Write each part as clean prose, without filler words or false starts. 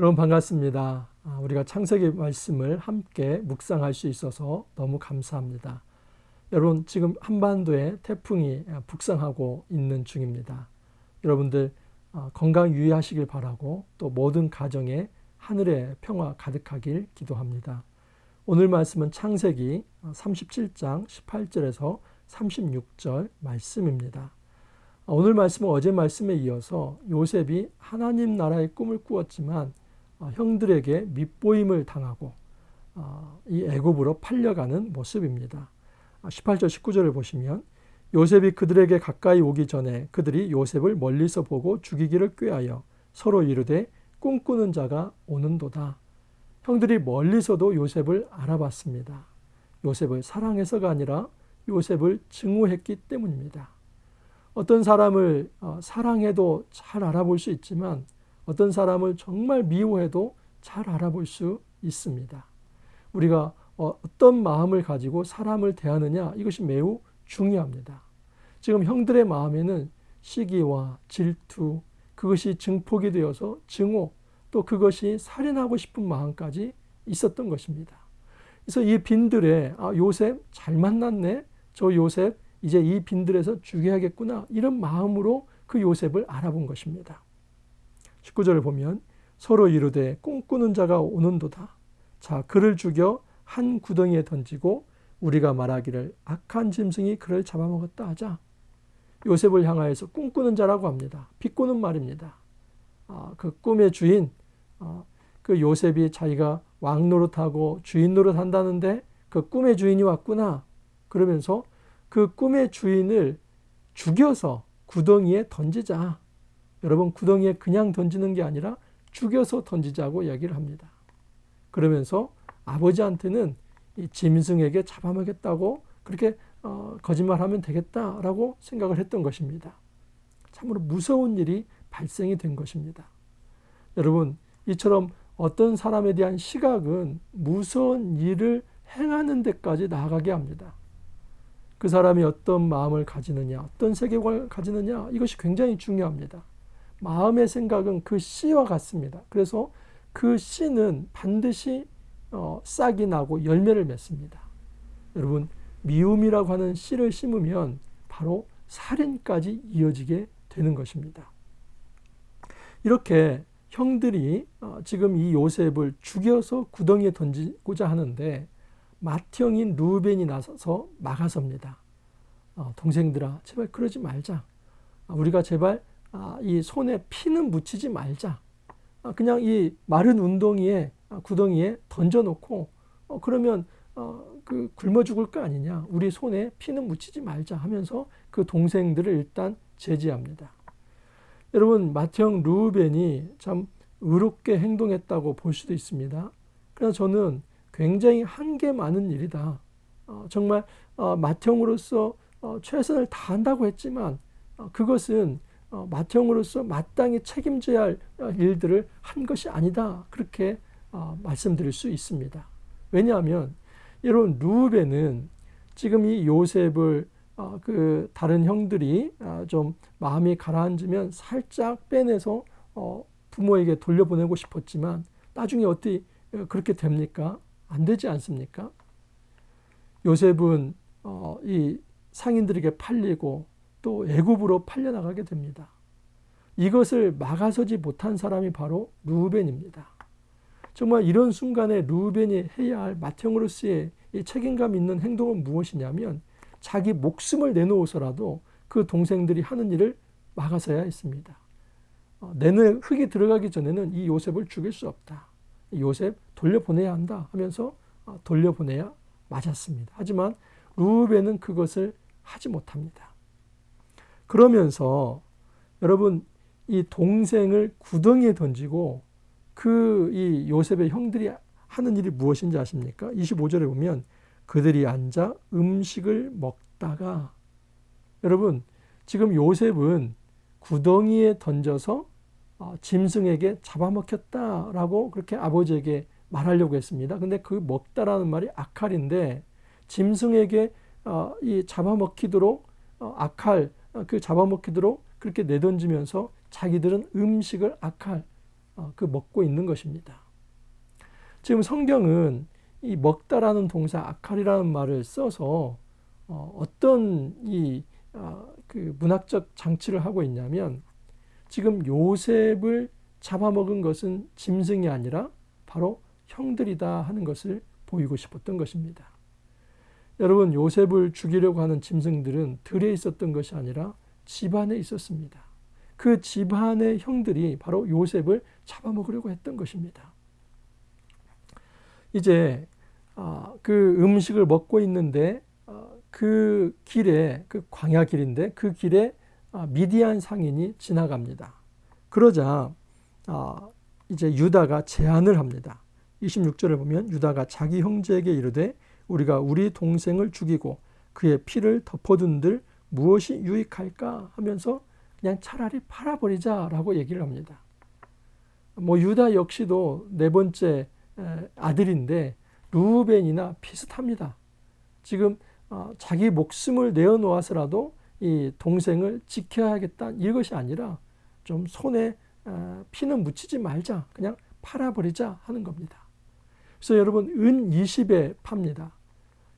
여러분 반갑습니다. 우리가 창세기 말씀을 함께 묵상할 수 있어서 너무 감사합니다. 여러분 지금 한반도에 태풍이 북상하고 있는 중입니다. 여러분들 건강 유의하시길 바라고 또 모든 가정에 하늘의 평화 가득하길 기도합니다. 오늘 말씀은 창세기 37장 18절에서 36절 말씀입니다. 오늘 말씀은 어제 말씀에 이어서 요셉이 하나님 나라의 꿈을 꾸었지만 형들에게 밉보임을 당하고 이 애굽으로 팔려가는 모습입니다. 18절 19절을 보시면 요셉이 그들에게 가까이 오기 전에 그들이 요셉을 멀리서 보고 죽이기를 꾀하여 서로 이르되 꿈꾸는 자가 오는도다. 형들이 멀리서도 요셉을 알아봤습니다. 요셉을 사랑해서가 아니라 요셉을 증오했기 때문입니다. 어떤 사람을 사랑해도 잘 알아볼 수 있지만 어떤 사람을 정말 미워해도 잘 알아볼 수 있습니다. 우리가 어떤 마음을 가지고 사람을 대하느냐, 이것이 매우 중요합니다. 지금 형들의 마음에는 시기와 질투, 그것이 증폭이 되어서 증오, 또 그것이 살인하고 싶은 마음까지 있었던 것입니다. 그래서 이 빈들에 요셉 잘 만났네, 저 요셉 이제 이 빈들에서 죽여야겠구나, 이런 마음으로 그 요셉을 알아본 것입니다. 19절을 보면 서로 이르되 꿈꾸는 자가 오는도다. 자, 그를 죽여 한 구덩이에 던지고 우리가 말하기를 악한 짐승이 그를 잡아먹었다 하자. 요셉을 향하여서 꿈꾸는 자라고 합니다. 비꼬는 말입니다. 그 꿈의 주인, 그 요셉이 자기가 왕 노릇하고 주인 노릇한다는데 그 꿈의 주인이 왔구나. 그러면서 그 꿈의 주인을 죽여서 구덩이에 던지자. 여러분, 구덩이에 그냥 던지는 게 아니라 죽여서 던지자고 이야기를 합니다. 그러면서 아버지한테는 이 짐승에게 잡아먹겠다고 그렇게 거짓말하면 되겠다라고 생각을 했던 것입니다. 참으로 무서운 일이 발생이 된 것입니다. 여러분, 이처럼 어떤 사람에 대한 시각은 무서운 일을 행하는 데까지 나아가게 합니다. 그 사람이 어떤 마음을 가지느냐, 어떤 세계관을 가지느냐, 이것이 굉장히 중요합니다. 마음의 생각은 그 씨와 같습니다. 그래서 그 씨는 반드시 싹이 나고 열매를 맺습니다. 여러분, 미움이라고 하는 씨를 심으면 바로 살인까지 이어지게 되는 것입니다. 이렇게 형들이 지금 이 요셉을 죽여서 구덩이에 던지고자 하는데 맏형인 루벤이 나서서 막아섭니다. 동생들아, 제발 그러지 말자. 우리가 제발 이 손에 피는 묻히지 말자. 그냥 이 마른 구덩이에 던져놓고 그러면 그 굶어 죽을 거 아니냐. 우리 손에 피는 묻히지 말자 하면서 그 동생들을 일단 제지합니다. 여러분, 맏형 루벤이 참 의롭게 행동했다고 볼 수도 있습니다. 그러나 저는 굉장히 한계 많은 일이다. 정말 맏형으로서 최선을 다한다고 했지만 그것은 맏형으로서 마땅히 책임져야 할 일들을 한 것이 아니다. 그렇게 말씀드릴 수 있습니다. 왜냐하면 여러분, 루벤은 지금 이 요셉을 그 다른 형들이 좀 마음이 가라앉으면 살짝 빼내서 부모에게 돌려보내고 싶었지만 나중에 어떻게 그렇게 됩니까? 안 되지 않습니까? 요셉은 이 상인들에게 팔리고 또 애굽으로 팔려나가게 됩니다. 이것을 막아서지 못한 사람이 바로 루벤입니다. 정말 이런 순간에 루벤이 해야 할 맏형으로서의 이 책임감 있는 행동은 무엇이냐면 자기 목숨을 내놓아서라도 그 동생들이 하는 일을 막아서야 했습니다. 내 눈에 흙이 들어가기 전에는 이 요셉을 죽일 수 없다. 요셉 돌려보내야 한다 하면서 돌려보내야 맞았습니다. 하지만 루벤은 그것을 하지 못합니다. 그러면서 여러분, 이 동생을 구덩이에 던지고 이 요셉의 형들이 하는 일이 무엇인지 아십니까? 25절에 보면 그들이 앉아 음식을 먹다가, 여러분, 지금 요셉은 구덩이에 던져서 짐승에게 잡아먹혔다라고 그렇게 아버지에게 말하려고 했습니다. 근데 그 먹다라는 말이 아칼인데 짐승에게 이 잡아먹히도록 아칼, 그 잡아먹히도록 그렇게 내던지면서 자기들은 음식을 아칼, 그 먹고 있는 것입니다. 지금 성경은 이 먹다라는 동사 아칼이라는 말을 써서 어떤 그 문학적 장치를 하고 있냐면 지금 요셉을 잡아먹은 것은 짐승이 아니라 바로 형들이다 하는 것을 보이고 싶었던 것입니다. 여러분, 요셉을 죽이려고 하는 짐승들은 들에 있었던 것이 아니라 집안에 있었습니다. 그 집안의 형들이 바로 요셉을 잡아먹으려고 했던 것입니다. 이제 그 음식을 먹고 있는데 그 길에, 그 광야 길인데 그 길에 미디안 상인이 지나갑니다. 그러자 이제 유다가 제안을 합니다. 26절을 보면 유다가 자기 형제에게 이르되 우리가 우리 동생을 죽이고 그의 피를 덮어둔들 무엇이 유익할까 하면서 그냥 차라리 팔아버리자라고 얘기를 합니다. 유다 역시도 네 번째 아들인데 르우벤이나 비슷합니다. 지금 자기 목숨을 내어놓아서라도 이 동생을 지켜야겠다 이것이 아니라 좀 손에 피는 묻히지 말자, 그냥 팔아버리자 하는 겁니다. 그래서 여러분 은 20에 팝니다.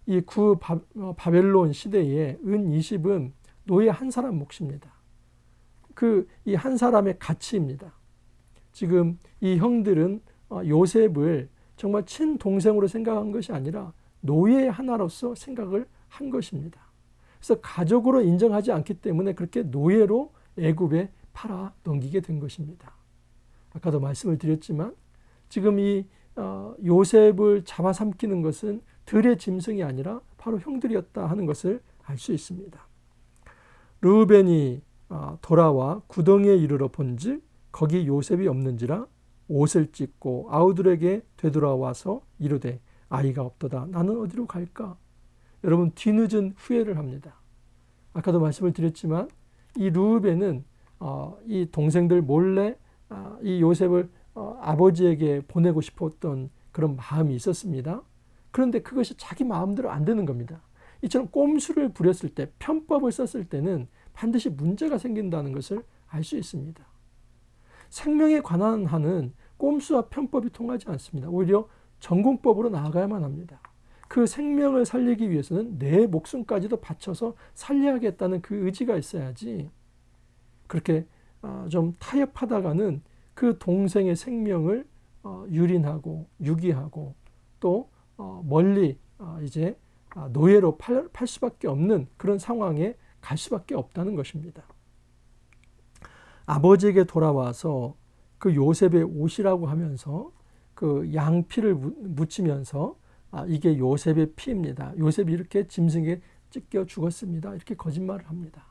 이 바벨론 시대에 은 20은 노예 한 사람 몫입니다. 이 한 사람의 가치입니다. 지금 이 형들은 요셉을 정말 친동생으로 생각한 것이 아니라 노예 하나로서 생각을 한 것입니다. 그래서 가족으로 인정하지 않기 때문에 그렇게 노예로 애굽에 팔아 넘기게 된 것입니다. 아까도 말씀을 드렸지만 지금 이 요셉을 잡아삼키는 것은 들의 짐승이 아니라 바로 형들이었다 하는 것을 알 수 있습니다. 르우벤이 돌아와 구덩이에 이르러 본즉 거기 요셉이 없는지라 옷을 찢고 아우들에게 되돌아와서 이르되 아이가 없도다. 나는 어디로 갈까? 여러분 뒤늦은 후회를 합니다. 아까도 말씀을 드렸지만 이 르우벤은 이 동생들 몰래 이 요셉을 아버지에게 보내고 싶었던 그런 마음이 있었습니다. 그런데 그것이 자기 마음대로 안 되는 겁니다. 이처럼 꼼수를 부렸을 때, 편법을 썼을 때는 반드시 문제가 생긴다는 것을 알 수 있습니다. 생명에 관한 한은 꼼수와 편법이 통하지 않습니다. 오히려 전공법으로 나아가야만 합니다. 그 생명을 살리기 위해서는 내 목숨까지도 바쳐서 살려야겠다는 그 의지가 있어야지 그렇게 좀 타협하다가는 그 동생의 생명을 유린하고 유기하고 또 멀리 이제 노예로 팔 수밖에 없는 그런 상황에 갈 수밖에 없다는 것입니다. 아버지에게 돌아와서 그 요셉의 옷이라고 하면서 그 양피를 묻히면서 이게 요셉의 피입니다. 요셉이 이렇게 짐승에 찢겨 죽었습니다. 이렇게 거짓말을 합니다.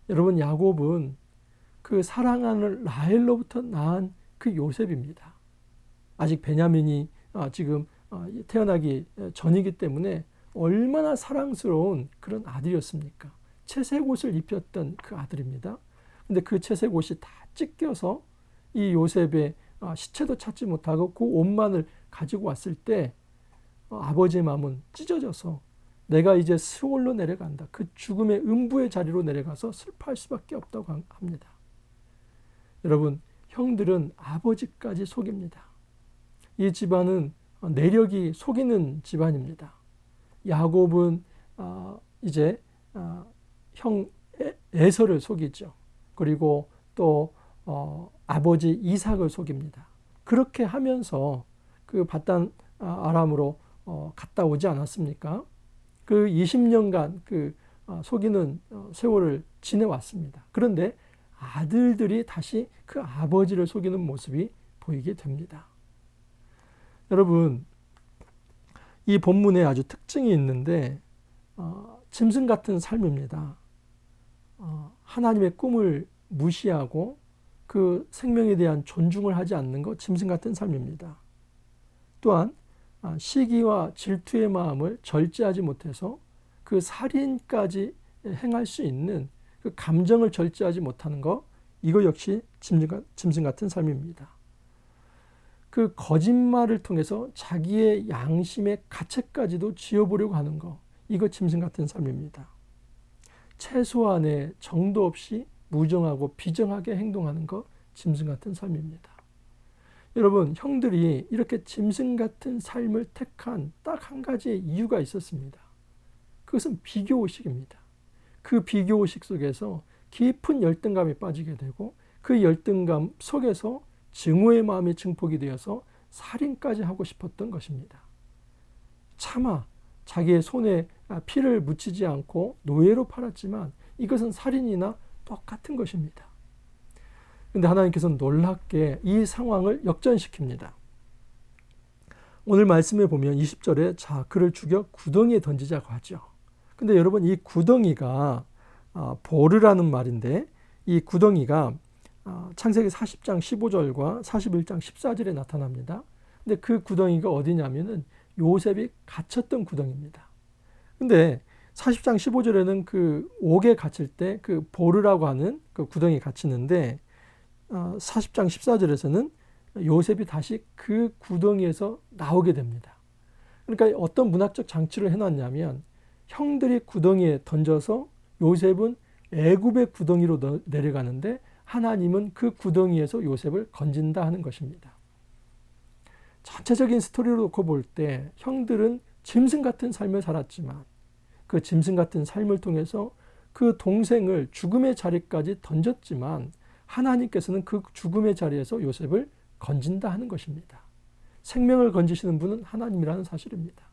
여러분 야곱은 그 사랑하는 라헬로부터 낳은 그 요셉입니다. 아직 베냐민이 지금 태어나기 전이기 때문에 얼마나 사랑스러운 그런 아들이었습니까? 채색 옷을 입혔던 그 아들입니다. 근데 그 채색 옷이 다 찢겨서 이 요셉의 시체도 찾지 못하고 그 옷만을 가지고 왔을 때 아버지의 마음은 찢어져서 내가 이제 스올로 내려간다. 그 죽음의 음부의 자리로 내려가서 슬퍼할 수밖에 없다고 합니다. 여러분, 형들은 아버지까지 속입니다. 이 집안은 내력이 속이는 집안입니다. 야곱은 이제 형 에서를 속이죠. 그리고 또 아버지 이삭을 속입니다. 그렇게 하면서 그 바단 아람으로 갔다 오지 않았습니까? 그 20년간 그 속이는 세월을 지내왔습니다. 그런데 아들들이 다시 그 아버지를 속이는 모습이 보이게 됩니다. 여러분, 이 본문에 아주 특징이 있는데 짐승 같은 삶입니다. 하나님의 꿈을 무시하고 그 생명에 대한 존중을 하지 않는 것, 짐승 같은 삶입니다. 또한 시기와 질투의 마음을 절제하지 못해서 그 살인까지 행할 수 있는 그 감정을 절제하지 못하는 것, 이거 역시 짐승 같은 삶입니다. 그 거짓말을 통해서 자기의 양심의 가책까지도 지어보려고 하는 것, 이거 짐승 같은 삶입니다. 최소한의 정도 없이 무정하고 비정하게 행동하는 것, 짐승 같은 삶입니다. 여러분, 형들이 이렇게 짐승 같은 삶을 택한 딱 한 가지의 이유가 있었습니다. 그것은 비교의식입니다. 그 비교의식 속에서 깊은 열등감에 빠지게 되고 그 열등감 속에서 증오의 마음이 증폭이 되어서 살인까지 하고 싶었던 것입니다. 차마 자기의 손에 피를 묻히지 않고 노예로 팔았지만 이것은 살인이나 똑같은 것입니다. 그런데 하나님께서는 놀랍게 이 상황을 역전시킵니다. 오늘 말씀에 보면 20절에 자 그를 죽여 구덩이에 던지자고 하죠. 근데 여러분, 이 구덩이가 보르라는 말인데 이 구덩이가 창세기 40장 15절과 41장 14절에 나타납니다. 근데 그 구덩이가 어디냐면은 요셉이 갇혔던 구덩이입니다. 근데 40장 15절에는 그 옥에 갇힐 때 그 보르라고 하는 그 구덩이에 갇히는데 40장 14절에서는 요셉이 다시 그 구덩이에서 나오게 됩니다. 그러니까 어떤 문학적 장치를 해놨냐면 형들이 구덩이에 던져서 요셉은 애굽의 구덩이로 내려가는데 하나님은 그 구덩이에서 요셉을 건진다 하는 것입니다. 전체적인 스토리로 놓고 볼 때 형들은 짐승 같은 삶을 살았지만 그 짐승 같은 삶을 통해서 그 동생을 죽음의 자리까지 던졌지만 하나님께서는 그 죽음의 자리에서 요셉을 건진다 하는 것입니다. 생명을 건지시는 분은 하나님이라는 사실입니다.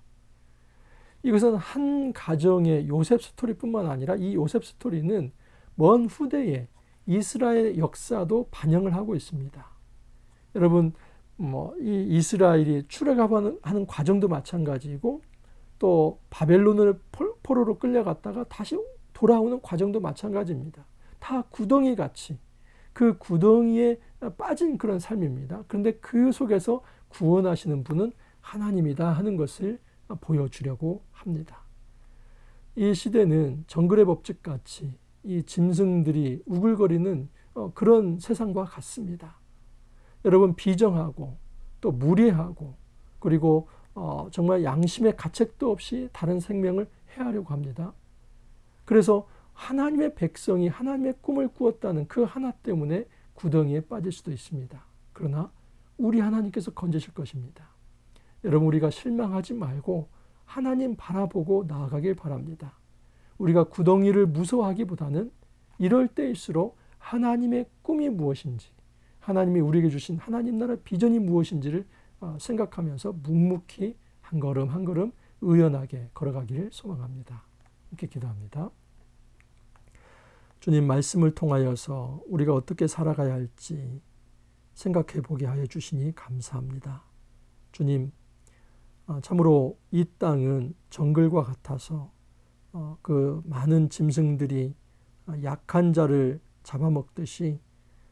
이것은 한 가정의 요셉 스토리뿐만 아니라 이 요셉 스토리는 먼 후대에 이스라엘 역사도 반영을 하고 있습니다. 여러분, 이 이스라엘이 출애굽하는 과정도 마찬가지이고 또 바벨론을 포로로 끌려갔다가 다시 돌아오는 과정도 마찬가지입니다. 다 구덩이 같이 그 구덩이에 빠진 그런 삶입니다. 그런데 그 속에서 구원하시는 분은 하나님이다 하는 것을 보여주려고 합니다. 이 시대는 정글의 법칙같이 이 짐승들이 우글거리는 그런 세상과 같습니다. 여러분, 비정하고 또 무례하고 그리고 정말 양심의 가책도 없이 다른 생명을 해하려고 합니다. 그래서 하나님의 백성이 하나님의 꿈을 꾸었다는 그 하나 때문에 구덩이에 빠질 수도 있습니다. 그러나 우리 하나님께서 건지실 것입니다. 여러분, 우리가 실망하지 말고 하나님 바라보고 나아가길 바랍니다. 우리가 구덩이를 무서워하기보다는 이럴 때일수록 하나님의 꿈이 무엇인지, 하나님이 우리에게 주신 하나님 나라 비전이 무엇인지를 생각하면서 묵묵히 한 걸음 한 걸음 의연하게 걸어가기를 소망합니다. 이렇게 기도합니다. 주님, 말씀을 통하여서 우리가 어떻게 살아가야 할지 생각해 보게 하여 주시니 감사합니다. 주님, 참으로 이 땅은 정글과 같아서 그 많은 짐승들이 약한 자를 잡아먹듯이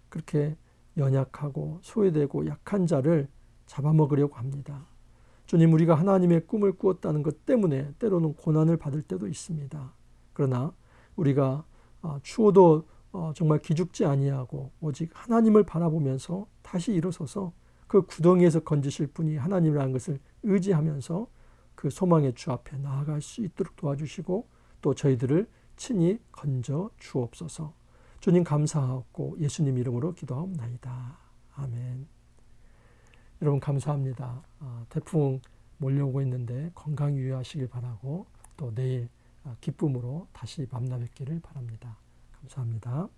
그렇게 연약하고 소외되고 약한 자를 잡아먹으려고 합니다. 주님, 우리가 하나님의 꿈을 꾸었다는 것 때문에 때로는 고난을 받을 때도 있습니다. 그러나 우리가 추워도 정말 기죽지 아니하고 오직 하나님을 바라보면서 다시 일어서서 그 구덩이에서 건지실 분이 하나님이라는 것을 의지하면서 그 소망의 주 앞에 나아갈 수 있도록 도와주시고 또 저희들을 친히 건져 주옵소서. 주님 감사하고 예수님 이름으로 기도하옵나이다. 아멘. 여러분 감사합니다. 태풍 몰려오고 있는데 건강 유의하시길 바라고 또 내일 기쁨으로 다시 만나 뵙기를 바랍니다. 감사합니다.